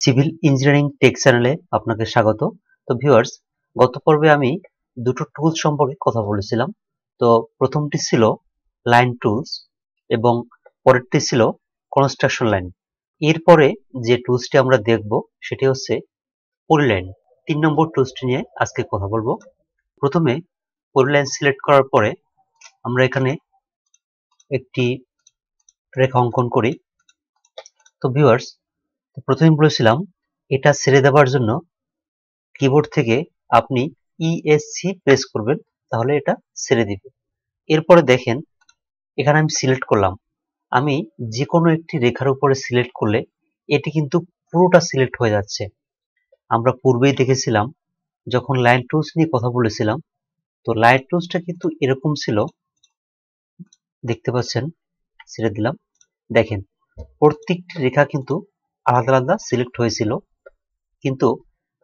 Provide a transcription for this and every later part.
Civil engineering take চ্যানেলে আপনাকে স্বাগত। তো ভিউয়ার্স, গত পর্বে আমি দুটো টুলস সম্পর্কে কথা বলেছিলাম। তো প্রথমটি ছিল লাইন টুলস এবং পরেরটি ছিল কনস্ট্রাকশন লাইন। এরপরে যে টুলসটি আমরা দেখব সেটি হচ্ছে পলিলাইন। 3 নম্বর টুলসটি নিয়ে আজকে কথা বলবো। প্রথমে পলিলাইন সিলেক্ট করার পরে আমরা এখানে একটি রেখা অঙ্কন করি। তো ভিউয়ার্স, প্রথমে বলেছিলাম এটা ছেড়ে দেওয়ার জন্য কিবোর্ড থেকে আপনি ইএসসি প্রেস করবেন, তাহলে এটা ছেড়ে দিবে। এরপরে দেখেন এখানে আমি সিলেক্ট করলাম। আমি যে কোনো একটি রেখার উপরে সিলেক্ট করলে এটি কিন্তু পুরোটা সিলেক্ট হয়ে যাচ্ছে। আমরা পূর্বেই দেখেছিলাম যখন লাইন টুলস নিয়ে কথা বলেছিলাম, তো লাইন টুলসটা কিন্তু এরকম ছিল, দেখতে পাচ্ছেন। ছেড়ে দিলাম, দেখেন প্রত্যেকটি রেখা কিন্তু আলাদা আলাদা সিলেক্ট হয়েছিল, কিন্তু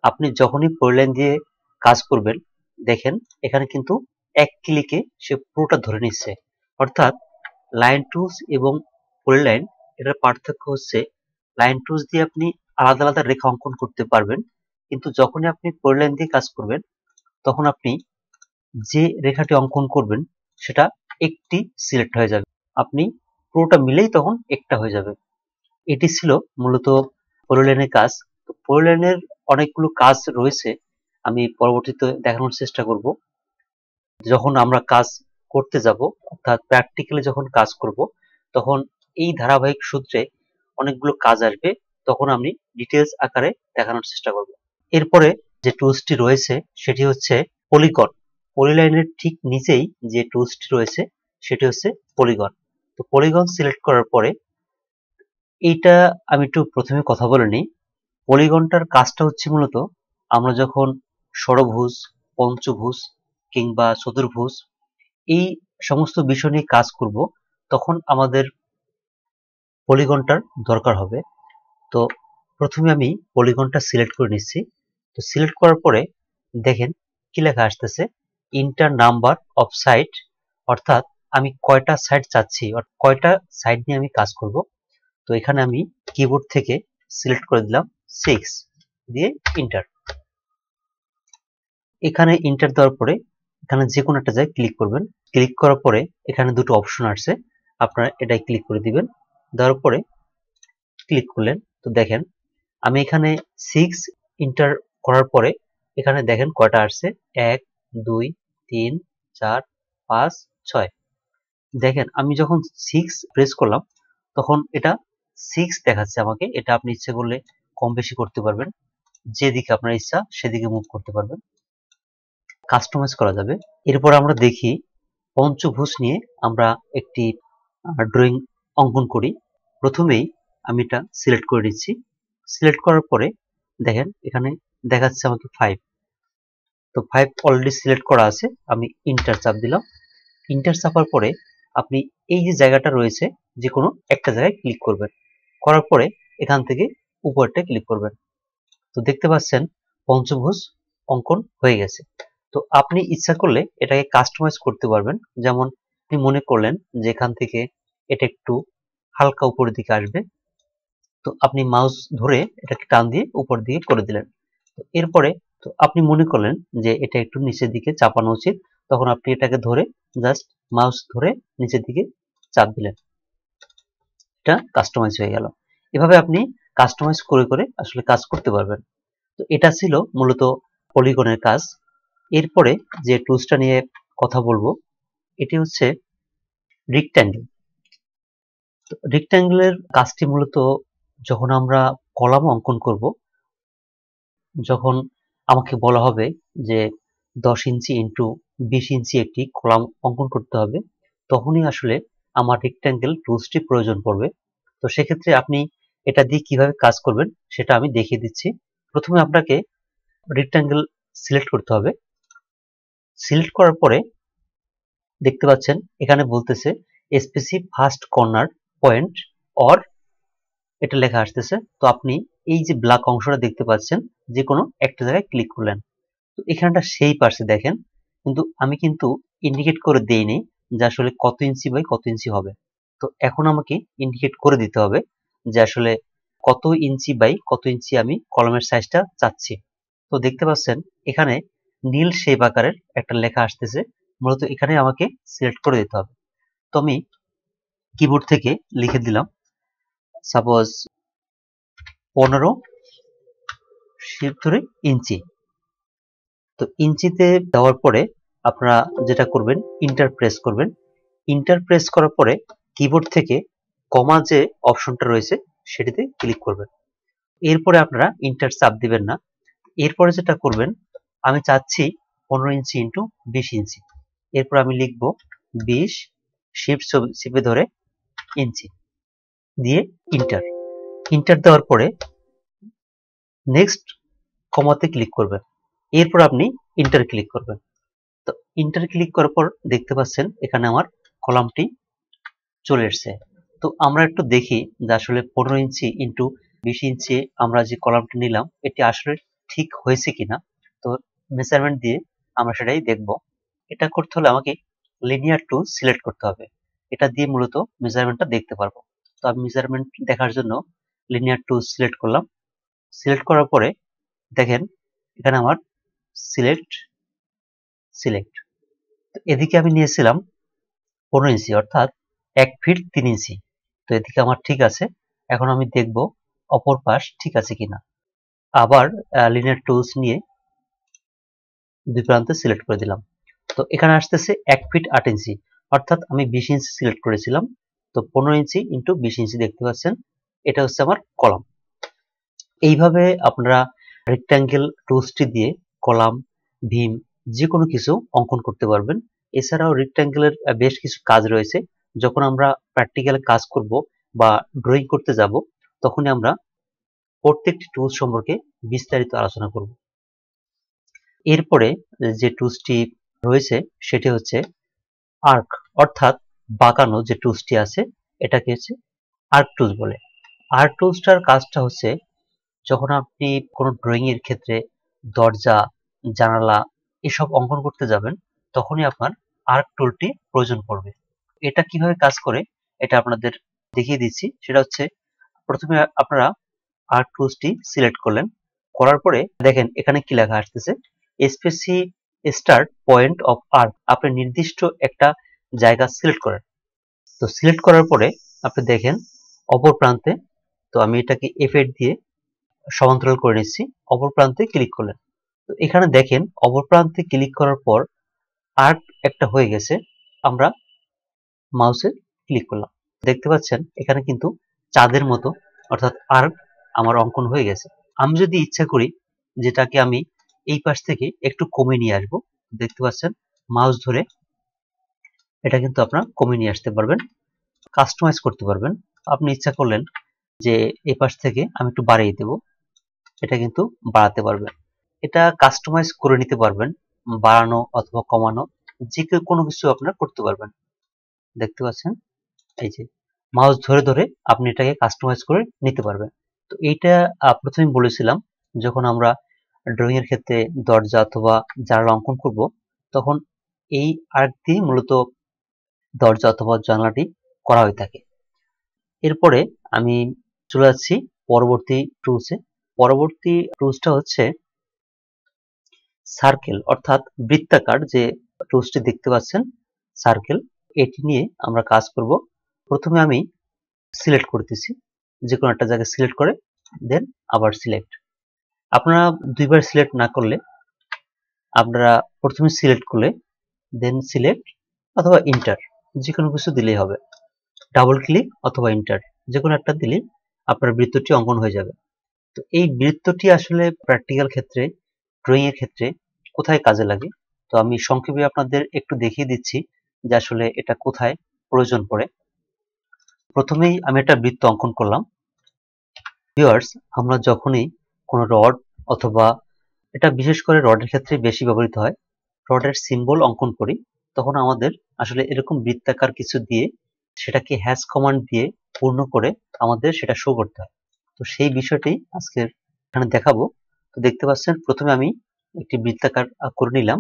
আপনি যখনই পলিলাইন দিয়ে কাজ করবেন দেখেন এখানে কিন্তু এক ক্লিকে সে পুরোটা ধরে নিচ্ছে। অর্থাৎ লাইন টুলস এবং পলিলাইন এটার পার্থক্য হচ্ছে লাইন টুলস দিয়ে আপনি আলাদা আলাদা রেখা অঙ্কন করতে পারবেন, কিন্তু যখনই আপনি পলিলাইন দিয়ে কাজ করবেন তখন আপনি যে রেখাটি অঙ্কন করবেন সেটা একটি সিলেক্ট হয়ে যাবে, আপনি পুরোটা মিলেই তখন একটা হয়ে যাবে। এটি ছিল মূলত পলিলাইনের কাজ। তো পলিলাইনের অনেকগুলো কাজ রয়েছে, আমি পরবর্তীতে দেখানোর চেষ্টা করব। যখন আমরা কাজ করতে যাব, অর্থাৎ প্র্যাকটিক্যালি যখন কাজ করব, তখন এই ধারাবাহিক সূত্রে অনেকগুলো কাজ আসবে, তখন আমি ডিটেলস আকারে দেখানোর চেষ্টা করব। এরপরে যে টুলসটি রয়েছে সেটি হচ্ছে পলিগন। পলিলাইনের ঠিক নিচেই যে টুলসটি রয়েছে সেটি হচ্ছে পলিগন। তো পলিগন সিলেক্ট করার পরে এইটা আমি একটু প্রথমে কথা বলে নিই। পলিগনটার কাজটা হচ্ছে মূলত আমরা যখন ষড়ভুজ, পঞ্চভুজ কিংবা চতুর্ভুজ এই সমস্ত বিষয় নিয়ে কাজ করব, তখন আমাদের পলিগনটার দরকার হবে। তো প্রথমে আমি পলিগনটা সিলেক্ট করে নিচ্ছি। তো সিলেক্ট করার পরে দেখেন কি লেখা আসতেছে, ইন্টার নাম্বার অফ সাইড, অর্থাৎ আমি কয়টা সাইড চাচ্ছি, কয়টা সাইড নিয়ে আমি কাজ করব। তো এখানে আমি কিবোর্ড থেকে সিলেক্ট করে দিলাম 6 দিয়ে ইন্টার। এখানে ইন্টার দেওয়ার পরে এখানে যে কোনো একটা জায়গায় ক্লিক করবেন। ক্লিক করার পরে এখানে দুটো অপশন আসছে, আপনারা এটাই ক্লিক করে দিবেন। দেওয়ার পরে ক্লিক করলেন, তো দেখেন আমি এখানে 6 ইন্টার করার পরে এখানে দেখেন কয়টা আসছে, 1 2 3 4 5 6। দেখেন আমি যখন 6 প্রেস করলাম তখন এটা 6 দেখাচ্ছে আমাকে। এটা আপনি ইচ্ছে করলে কম বেশি করতে পারবেন, যেদিকে আপনার ইচ্ছা সেদিকে মুভ করতে পারবেন, কাস্টমাইজ করা যাবে। এরপর আমরা দেখি পঞ্চভুজ নিয়ে আমরা একটি ড্রয়িং অঙ্কন করি। প্রথমেই আমি এটা সিলেক্ট করে নিচ্ছি। সিলেক্ট করার পরে দেখেন এখানে দেখাচ্ছে আমাকে 5। তো 5 অলরেডি সিলেক্ট করা আছে, আমি ইন্টার চাপ দিলাম। ইন্টার চাপার পরে আপনি এই যে জায়গাটা রয়েছে যে কোনো একটা জায়গায় ক্লিক করবেন, করার পরে এখান থেকে উপরটা ক্লিক করবেন। তো দেখতে পাচ্ছেন পঞ্চভুজ অঙ্কন হয়ে গেছে। তো আপনি ইচ্ছা করলে এটাকে কাস্টমাইজ করতে পারবেন। যেমন আপনি মনে করলেন যে এখান থেকে এটা একটু হালকা উপরের দিকে আসবে, তো আপনি মাউস ধরে এটাকে টান দিয়ে উপর দিকে করে দিলেন। তো এরপরে তো আপনি মনে করলেন যে এটা একটু নিচের দিকে চাপানো উচিত, তখন আপনি এটাকে ধরে জাস্ট মাউস ধরে নিচের দিকে চাপ দিলেন, এটা কাস্টমাইজ হয়ে গেল। এভাবে আপনি কাস্টমাইজ করে করে আসলে কাজ করতে পারবেন। তো এটা ছিল মূলত পলিগনের কাজ। এরপরে যে টুলসটা নিয়ে কথা বলবো এটি হচ্ছে রেক্ট্যাঙ্গেল। রেক্ট্যাঙ্গেলের কাজটি মূলত যখন আমরা কলাম অঙ্কন করব, যখন আমাকে বলা হবে যে 10 ইঞ্চি ইন্টু 20 ইঞ্চি একটি কলাম অঙ্কন করতে হবে, তখনই আসলে আমার রেক্ট্যাঙ্গেল টুলসটি প্রয়োজন পড়বে। তো সেক্ষেত্রে আপনি এটা দিয়ে কিভাবে কাজ করবেন সেটা আমি দেখিয়ে দিচ্ছি। প্রথমে আপনাকে রেক্ট্যাঙ্গেল সিলেক্ট করতে হবে। সিলেক্ট করার পরে দেখতে পাচ্ছেন এখানে বলতেছে specify first corner point or, এটা লেখা আসতেছে। তো আপনি এই যে ব্ল্যাক অংশটা দেখতে পাচ্ছেন, যে কোনো একটা জায়গায় ক্লিক করলেন। তো এখানটা সেই পাশে দেখেন, কিন্তু আমি কিন্তু ইন্ডিকেট করে দেইনি যে আসলে কত ইঞ্চি বাই কত ইঞ্চি হবে। তো এখন আমাকে ইন্ডিকেট করে দিতে হবে যে আসলে কত ইঞ্চি বাই কত ইঞ্চি আমি কলমের সাইজটা চাচ্ছি। তো দেখতে পাচ্ছেন এখানে নীল শেপ আকারের একটা লেখা আসতেছে, মূলত এখানে আমাকে সিলেক্ট করে দিতে হবে। তো আমি কিবোর্ড থেকে লিখে দিলাম সাপোজ 15 শিফট ধরে ইঞ্চি। তো ইঞ্চিতে দেওয়ার পরে আপনারা যেটা করবেন ইন্টার প্রেস করবেন। ইন্টার প্রেস করার পরে কিবোর্ড থেকে কমা যে অপশনটা রয়েছে সেটিতে ক্লিক করবেন। এরপরে আপনারা ইন্টার চাপ দিবেন না। এরপরে যেটা করবেন, আমি চাচ্ছি 15 ইঞ্চি ইন্টু 20 ইঞ্চি। এরপর আমি লিখব 20 শিফট চেপে ধরে ইঞ্চি দিয়ে ইন্টার। ইন্টার দেওয়ার পরে নেক্সট কমাতে ক্লিক করবেন। এরপর আপনি ইন্টার ক্লিক করবেন। তো ইন্টার ক্লিক করার পর দেখতে পাচ্ছেন এখানে আমার কলামটি চলে এসছে। তো আমরা একটু দেখি যে আসলে 15 ইঞ্চি ইন্টু 20 ইঞ্চি আমরা যে কলামটি নিলাম এটি আসলে ঠিক হয়েছে কিনা। তো মেজারমেন্ট দিয়ে আমরা সেটাই দেখব। এটা করতে হলে আমাকে লিনিয়ার টুল সিলেক্ট করতে হবে। এটা দিয়ে মূলত মেজারমেন্টটা দেখতে পারবো। তো আমি মেজারমেন্ট দেখার জন্য লিনিয়ার টুল সিলেক্ট করলাম। সিলেক্ট করার পরে দেখেন এখানে আমার সিলেক্ট। তো এদিকে আমি নিয়েছিলাম 15 ইঞ্চি অর্থাৎ 1 ফিট 3 ইঞ্চি। তো এদিকে আমার ঠিক আছে। এখন আমি দেখব অপর পাশ ঠিক আছে কিনা। আবার লিনিয়ার টুলস নিয়ে দুই প্রান্তে সিলেক্ট করে দিলাম। তো এখানে আসতেছে 1 ফিট 8 ইঞ্চি অর্থাৎ আমি 20 ইঞ্চি সিলেক্ট করেছিলাম। তো 15 ইঞ্চি ইন্টু 20 ইঞ্চি দেখতে পাচ্ছেন, এটা হচ্ছে আমার কলাম। এইভাবে আপনারা রেক্ট্যাঙ্গেল টুলসটি দিয়ে কলাম, ভীম যে কোনো কিছু অঙ্কন করতে পারবেন। এছাড়াও রেক্ট্যাঙ্গেলের বেশ কিছু কাজ রয়েছে। যখন আমরা প্র্যাকটিক্যাল কাজ করব বা ড্রয়িং করতে যাব তখনই আমরা প্রত্যেকটি টুলস সম্পর্কে বিস্তারিত আলোচনা করব। এরপরে যে টুলসটি রয়েছে সেটি হচ্ছে আর্ক অর্থাৎ বাঁকানো যে টুলসটি আছে এটাকে হচ্ছে আর্ক টুলস বলে। আর্ক টুলসটার কাজটা হচ্ছে যখন আপনি কোনো ড্রয়িং এর ক্ষেত্রে দরজা, জানালা এসব অঙ্কন করতে যাবেন তখনই আপনার আর্ক টুলটি প্রয়োজন পড়বে। এটা কিভাবে কাজ করে এটা আপনাদের দেখিয়ে দিচ্ছি। সেটা হচ্ছে প্রথমে আপনারা আর্ক টুলসটি সিলেক্ট করলেন, করার পরে দেখেন এখানে কি লেখা আসতেছে specify start point of arc. আপনি নির্দিষ্ট একটা জায়গা সিলেক্ট করেন। তো সিলেক্ট করার পরে আপনি দেখেন অপর প্রান্তে, তো আমি এটাকে F8 দিয়ে সমান্তরাল করে নিচ্ছি, অপর প্রান্তে ক্লিক করলেন। তো এখানে দেখেন অপর প্রান্তে ক্লিক করার পর আর্ক একটা হয়ে গেছে। আমরা মাউসে ক্লিক করলাম, দেখতে পাচ্ছেন এখানে কিন্তু চাঁদের মতো অর্থাৎ আর্ক আমার অঙ্কন হয়ে গেছে। আমি যদি ইচ্ছা করি যেটাকে আমি এই পাশ থেকে একটু কমিয়ে নিয়ে আসবো, দেখতে পাচ্ছেন মাউস ধরে এটা কিন্তু আপনারা কমিয়ে নিয়ে আসতে পারবেন, কাস্টমাইজ করতে পারবেন। আপনি ইচ্ছা করলেন যে এই পাশ থেকে আমি একটু বাড়িয়ে দেব, এটা কিন্তু বাড়াতে পারবেন। এটা কাস্টমাইজ করে নিতে পারবেন, বাড়ানো অথবা কমানো যে কোনো কিছু আপনারা করতে পারবেন। দেখতে পাচ্ছেন এই যে মাউস ধরে ধরে আপনি এটাকে কাস্টমাইজ করে নিতে পারবেন। তো এইটা প্রথমে বলেছিলাম যখন আমরা ড্রয়িং এর ক্ষেত্রে দরজা অথবা জানালা অঙ্কন করব তখন এই আর্ক দিয়ে মূলত দরজা অথবা জানালাটি করা হয়ে থাকে। এরপরে আমি চলে যাচ্ছি পরবর্তী টুলসে। পরবর্তী টুলসটা হচ্ছে সার্কেল অর্থাৎ বৃত্তাকার যে টুলসটি দেখতে পাচ্ছেন সার্কেল, এটি নিয়ে আমরা কাজ করব। প্রথমে আমি সিলেক্ট করতেছি, যে কোনো একটা জায়গায় সিলেক্ট করে দেন আবার সিলেক্ট। আপনারা দুইবার সিলেক্ট না করলে আপনারা প্রথমে সিলেক্ট করলে দেন সিলেক্ট অথবা ইন্টার যে কোনো কিছু দিলেই হবে। ডাবল ক্লিক অথবা ইন্টার যে কোনো একটা দিলেই আপনার বৃত্তটি অঙ্কন হয়ে যাবে। তো এই বৃত্তটি আসলে প্র্যাকটিক্যাল ক্ষেত্রে ড্রয়িং এর ক্ষেত্রে কোথায় কাজে লাগে, তো আমি সংক্ষেপে আপনাদের একটু দেখিয়ে দিচ্ছি যে আসলে এটা কোথায় প্রয়োজন পড়ে। প্রথমেই আমি একটা বৃত্ত অঙ্কন করলাম। ভিউয়ার্স, আমরা যখনই কোনো রড অথবা এটা বিশেষ করে রডের ক্ষেত্রে বেশি ব্যবহৃত হয়, রডের সিম্বল অঙ্কন করি তখন আমাদের আসলে এরকম বৃত্তাকার কিছু দিয়ে সেটাকে হ্যাশ কমান্ড দিয়ে পূর্ণ করে আমাদের সেটা শো করতে হয়। তো সেই বিষয়টি আজকের এখানে দেখাবো। তো দেখতে পাচ্ছেন প্রথমে আমি একটি বৃত্তাকার করে নিলাম।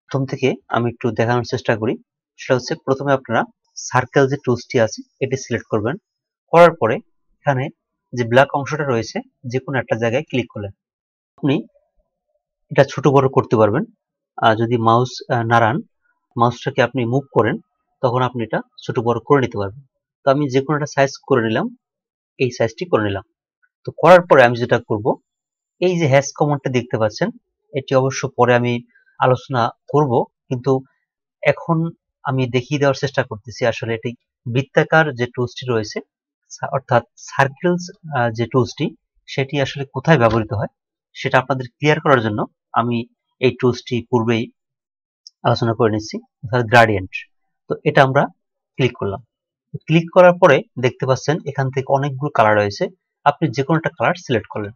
প্রথম থেকে আমি একটু দেখানোর চেষ্টা করি। সেটা হচ্ছে প্রথমে আপনারা সার্কেল যে টুলসটি আছে এটি সিলেক্ট করবেন, করার পরে এখানে যে ব্ল্যাক অংশটা রয়েছে যে কোনো একটা জায়গায় ক্লিক করলেন, আপনি এটা ছোট বড় করতে পারবেন। যদি মাউস নাড়ান, মাউসটাকে আপনি মুভ করেন, তখন আপনি এটা ছোট বড় করে নিতে পারবেন। তো আমি যে কোনো একটা সাইজ করে নিলাম, এই সাইজটি করে নিলাম। তো করার পরে আমি যেটা করব, এই যে হ্যাশ কমান্ডটা দেখতে পাচ্ছেন, এটি অবশ্য পরে আমি আলোচনা করব, কিন্তু এখন আমি দেখিয়ে দেওয়ার চেষ্টা করতেছি আসলে এটি বৃত্তাকার যে টুলসটি রয়েছে, অর্থাৎ সার্কেলস যে টুলসটি, সেটি আসলে কোথায় ব্যবহৃত হয় সেটা আপনাদের ক্লিয়ার করার জন্য আমি এই টুলসটি পূর্বেই আলোচনা করে নিচ্ছি, অর্থাৎ গ্রাডিয়েন্ট। তো এটা আমরা ক্লিক করলাম। ক্লিক করার পরে দেখতে পাচ্ছেন এখান থেকে অনেকগুলো কালার রয়েছে, আপনি যে কোনো একটা কালার সিলেক্ট করলেন।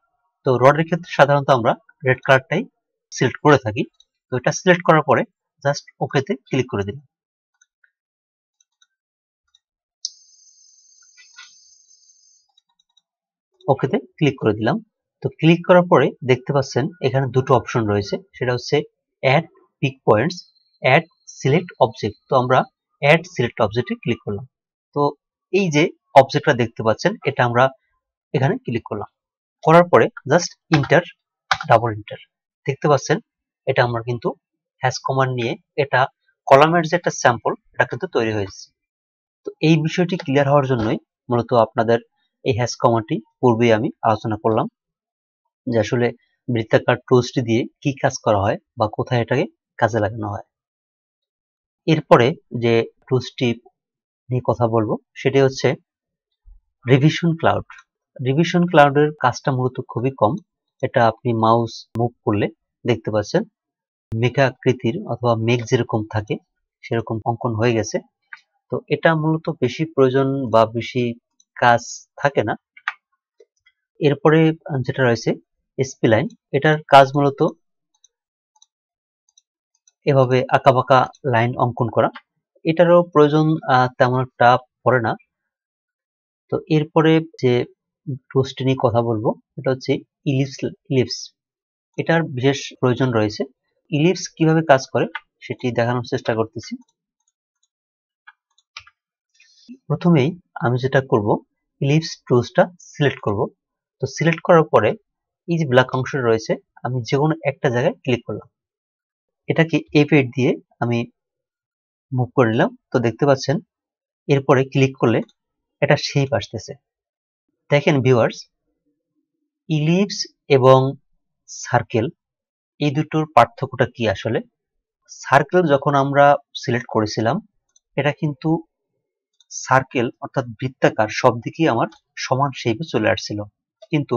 তো রডের ক্ষেত্রে সাধারণত আমরা রেড কালারটাই সিলেক্ট করে থাকি। তো এটা সিলেক্ট করার পরে জাস্ট ওকেতে ক্লিক করে দিন। ওকেতে ক্লিক করে দিলাম। তো ক্লিক করার পরে দেখতে পাচ্ছেন এখানে দুটো অপশন রয়েছে, সেটা হচ্ছে add pick points, add select object. তো আমরা অ্যাড সিলেক্ট অবজেক্টে ক্লিক করলাম। তো এই যে অবজেক্টটা দেখতে পাচ্ছেন, এটা আমরা এখানে ক্লিক করলাম। করার পরে জাস্ট ইন্টার, ডাবল ইন্টার, দেখতে পাচ্ছেন এটা আমরা কিন্তু হ্যাশ কমান্ড নিয়ে এটা কলামের যে একটা স্যাম্পল, এটা কিন্তু তৈরি হয়েছে। তো এই বিষয়টি ক্লিয়ার হওয়ার জন্যই মূলত আপনাদের এই হ্যাশ কমান্ডটি পূর্বেই আমি আলোচনা করলাম, যে আসলে বৃত্তাকার টুলসটি দিয়ে কি কাজ করা হয় বা কোথায় এটাকে কাজে লাগানো হয়। এরপরে যে টুলসটি নিয়ে কথা বলবো সেটি হচ্ছে রিভিশন ক্লাউড। রিভিশন ক্লাউডের কাজটা মূলত খুবই কম। এটা আপনি মাউস মুভ করলে দেখতে পাচ্ছেন মেঘাকৃতির অথবা মেঘ যেরকম থাকে সেরকম অঙ্কন হয়ে গেছে। তো এটা মূলত বেশি প্রয়োজন বা বেশি কাজ থাকে না। এরপরে যেটা রয়েছে স্প্লাইন, এটার কাজ মূলত এভাবে আঁকাবাঁকা লাইন অঙ্কন করা, এটারও প্রয়োজন তেমন একটা পড়ে না। তো এরপরে যে টুলসটি নিয়ে কথা বলবো এটা হচ্ছে ইলিপস। এটার বিশেষ প্রয়োজন রয়েছে। ইলিপস কিভাবে কাজ করে সেটি দেখানোর চেষ্টা করতেছি। প্রথমেই আমি যেটা করব, ইলিপস টুলসটা সিলেক্ট করব। তো সিলেক্ট করার পরে এই যে ব্ল্যাক অংশটা রয়েছে, আমি যে কোনো একটা জায়গায় ক্লিক করলাম। এটাকে F8 দিয়ে আমি মুভ করে নিলাম। তো দেখতে পাচ্ছেন এরপরে ক্লিক করলে এটা শেপ আসতেছে। দেখেন ভিউয়ার্স, ইলিপস এবং সার্কেল এই দুটোর পার্থক্যটা কি আসলে। সার্কেল যখন আমরা সিলেক্ট করেছিলাম, এটা কিন্তু সার্কেল অর্থাৎ বৃত্তাকার সব দিকেই আমার সমান শেপে চলে আসছিল, কিন্তু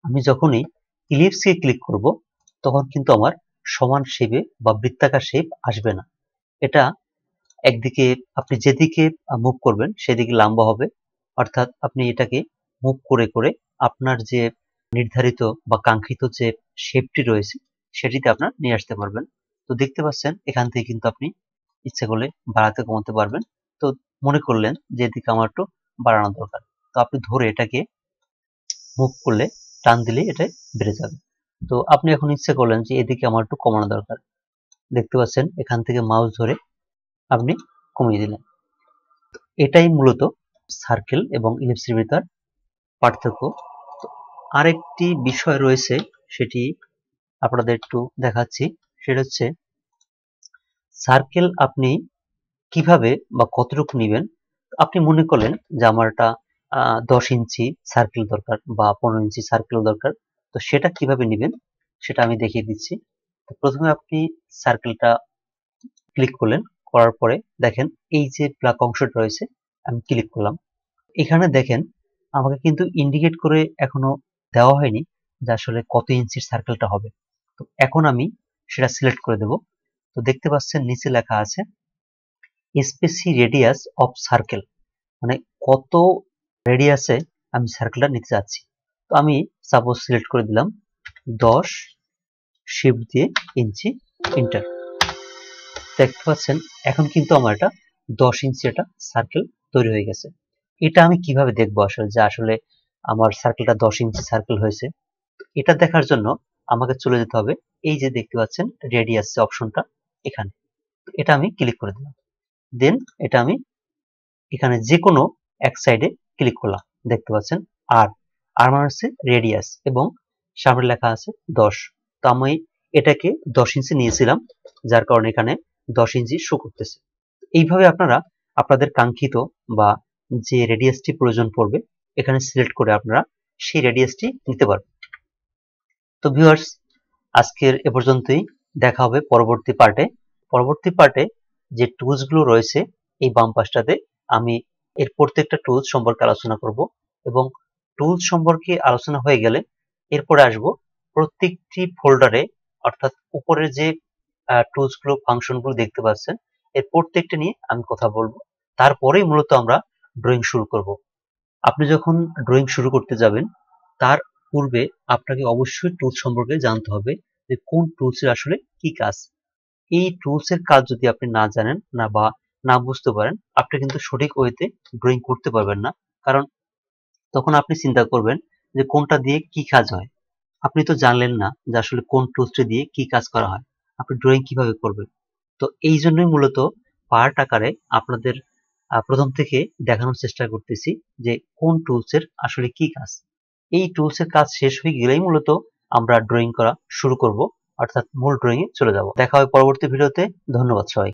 আমি যখনই ইলিপসকে ক্লিক করব তখন কিন্তু আমার সমান শেপে বা বৃত্তাকার শেপ আসবে না। এটা একদিকে আপনি যেদিকে মুভ করবেন সেদিকে লম্বা হবে, অর্থাৎ আপনি এটাকে মুভ করে করে আপনার যে নির্ধারিত বা কাঙ্ক্ষিত যে শেপটি রয়েছে সেটিতে আপনার নিয়ে আসতে পারবেন। তো দেখতে পাচ্ছেন এখান থেকে কিন্তু আপনি ইচ্ছে করলে বাড়াতে কমাতে পারবেন। তো মনে করলেন যে এদিকে আমার একটু বাড়ানো দরকার, তো আপনি ধরে এটাকে মুভ করলে টান দিলে এটা বেড়ে যাবে। তো আপনি এখন ইচ্ছে করলেন যে এদিকে আমার একটু কমানো দরকার, দেখতে পাচ্ছেন এখান থেকে মাউস ধরে আপনি কমিয়ে দিলেন। এটাই মূলত সার্কেল এবং ইলিপসের ভিতর পার্থক্য। তো আরেকটি বিষয় রয়েছে, সেটি আপনাদের একটু দেখাচ্ছি। সেটা হচ্ছে সার্কেল আপনি কিভাবে বা কতটুকু নেবেন। আপনি মনে করলেন যে আমার একটা 10 ইঞ্চি সার্কেল দরকার বা 15 ইঞ্চি সার্কেল দরকার, তো সেটা কিভাবে নেবেন সেটা আমি দেখিয়ে দিচ্ছি। তো প্রথমে আপনি সার্কেলটা ক্লিক করলেন, করার পরে দেখেন এই যে ব্ল্যাক অংশটা রয়েছে আমি ক্লিক করলাম। এখানে দেখেন আমাকে কিন্তু ইন্ডিকেট করে এখনো দেওয়া হয়নি যে আসলে কত ইঞ্চির সার্কেলটা হবে। তো এখন আমি সেটা সিলেক্ট করে দেব। তো দেখতে পাচ্ছেন নিচে লেখা আছে স্পেসি রেডিয়াস অফ সার্কেল, মানে কত রেডিয়াসে আমি সার্কেলটা নিতে যাচ্ছি। তো আমি সাপোজ সিলেক্ট করে দিলাম 10, শিফট দিয়ে ইঞ্চি, ইন্টার। দেখতে পাচ্ছেন এখন কিন্তু আমার এটা 10 ইঞ্চি একটা সার্কেল তৈরি হয়ে গেছে। এটা আমি কিভাবে দেখবো আসলে যে আসলে আমার সার্কেলটা 10 ইঞ্চি সার্কেল হয়েছে। এটা দেখার জন্য আমাকে চলে যেতে হবে এই যে দেখতে পাচ্ছেন রেডিয়াস অপশনটা, এখানে এটা আমি ক্লিক করে দিলাম। দেন এটা আমি এখানে যে কোনো এক সাইডে ক্লিক করলাম, দেখতে পাচ্ছেন আর আর মানে হচ্ছে রেডিয়াস এবং সামনে লেখা আছে 10। তো আমি এটাকে 10 ইঞ্চি নিয়েছিলাম, যার কারণে এখানে 10 ইঞ্চি শো করতেছে। এইভাবে আপনারা আপনাদের কাঙ্ক্ষিত বা যে রেডিয়াসটি প্রয়োজন পড়বে এখানে সিলেক্ট করে আপনারা সেই রেডিয়াসটি নিতে পারবেন। তো ভিউয়ার্স, আজকের এ পর্যন্তই। দেখা হবে পরবর্তী পার্টে। পরবর্তী পার্টে যে টুলস গুলো রয়েছে এই বাম পাশটাতে আমি এর প্রত্যেকটা টুলস সম্পর্কে আলোচনা করব এবং টুলস সম্পর্কে আলোচনা হয়ে গেলে এরপরে আসব প্রত্যেকটি ফোল্ডারে, অর্থাৎ উপরে যে টুলস গুলো ফাংশন গুলো দেখতে পাচ্ছেন এর প্রত্যেকটা নিয়ে আমি কথা বলবো। তারপরেই মূলত আমরা ড্রয়িং শুরু করব। আপনি যখন ড্রয়িং শুরু করতে যাবেন তার পূর্বে আপনাকে অবশ্যই টুলস সম্পর্কে জানতে হবে যে কোন টুলসের আসলে কি কাজ। এই টুলসের কাজ যদি আপনি না জানেন না বা না বুঝতে পারেন, আপনি কিন্তু সঠিক ওয়েতে ড্রয়িং করতে পারবেন না। কারণ তখন আপনি চিন্তা করবেন যে কোনটা দিয়ে কি কাজ হয়। আপনি তো জানলেন না যে আসলে কোন টুলসটি দিয়ে কি কাজ করা হয়, আপনি ড্রয়িং কিভাবে করবেন। তো এই জন্যই মূলত পার্ট আকারে আপনাদের প্রথম থেকে দেখানোর চেষ্টা করতেছি যে কোন টুলসের আসলে কি কাজ। এই টুলসের কাজ শেষ হয়ে গেলেই মূলত আমরা ড্রয়িং করা শুরু করব, অর্থাৎ মূল ড্রয়িং এ চলে যাব। দেখা হবে পরবর্তী ভিডিওতে। ধন্যবাদ সবাই।